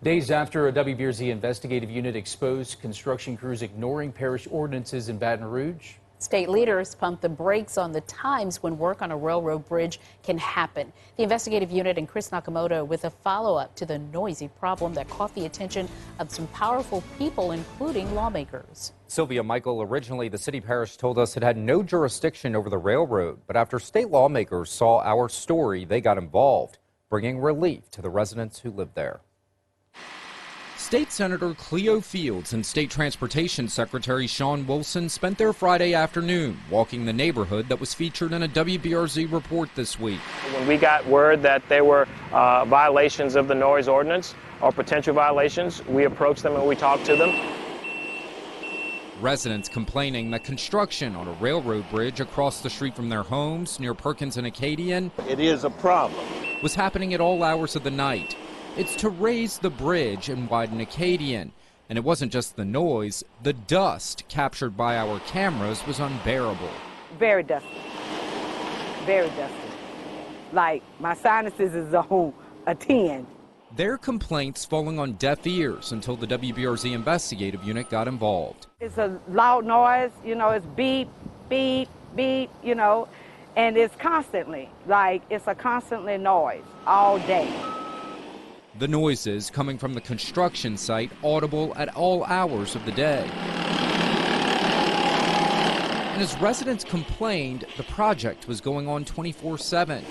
Days after a WBRZ investigative unit exposed construction crews ignoring parish ordinances in Baton Rouge. State leaders pumped the brakes on the times when work on a railroad bridge can happen. The investigative unit and Chris Nakamoto with a follow-up to the noisy problem that caught the attention of some powerful people, including lawmakers. Sylvia, Michael, originally the city parish told us it had no jurisdiction over the railroad, but after state lawmakers saw our story, they got involved, bringing relief to the residents who live there. State Senator Cleo Fields and State Transportation Secretary Sean Wilson spent their Friday afternoon walking the neighborhood that was featured in a WBRZ report this week. When we got word that there were violations of the noise ordinance or potential violations, we approached them and we talked to them. Residents complaining that construction on a railroad bridge across the street from their homes near Perkins and Acadian it is a problem. Was happening at all hours of the night. It's to raise the bridge and widen Acadian. And it wasn't just the noise, the dust captured by our cameras was unbearable. Very dusty. Very dusty. Like my sinuses is on a 10. Their complaints falling on deaf ears until the WBRZ Investigative Unit got involved. It's a loud noise, it's beep, beep, beep, and it's constantly, it's a constantly noise all day. The noises coming from the construction site audible at all hours of the day. And as residents complained, the project was going on 24/7.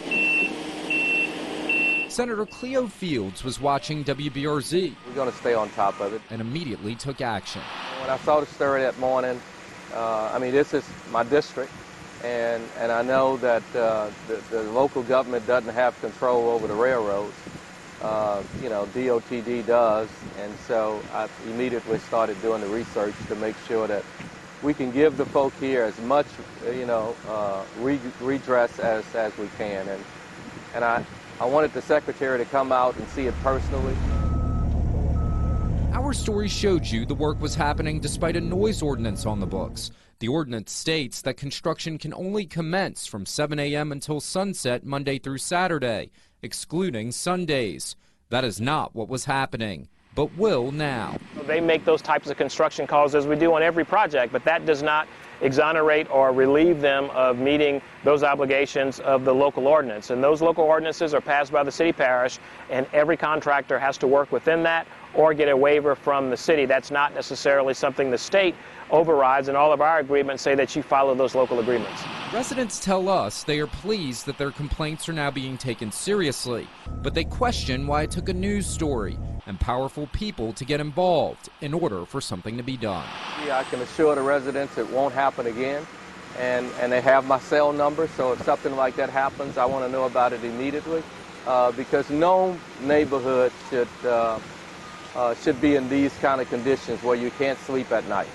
Senator Cleo Fields was watching WBRZ. We're going to stay on top of it. And immediately took action. When I saw the story that morning, this is my district, and I know that the local government doesn't have control over the railroads. DOTD does, and so I immediately started doing the research to make sure that we can give the folk here as much, redress as we can. And I wanted the secretary to come out and see it personally. Our story showed you the work was happening despite a noise ordinance on the books. The ordinance states that construction can only commence from 7 a.m. until sunset Monday through Saturday, excluding Sundays. That is not what was happening, but will now. They make those types of construction calls as we do on every project, but that does not exonerate or relieve them of meeting those obligations of the local ordinance. And those local ordinances are passed by the city parish, and every contractor has to work within that or get a waiver from the city. That's not necessarily something the state overrides, and all of our agreements say that you follow those local agreements. Residents tell us they are pleased that their complaints are now being taken seriously, but they question why it took a news story and powerful people to get involved in order for something to be done. Yeah, I can assure the residents it won't happen again, and they have my cell number, so if something like that happens, I want to know about it immediately, because no neighborhood should be in these kind of conditions where you can't sleep at night.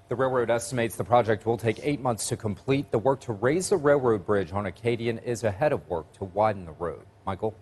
The railroad estimates the project will take 8 months to complete. The work to raise the railroad bridge on Acadian is ahead of work to widen the road. Michael?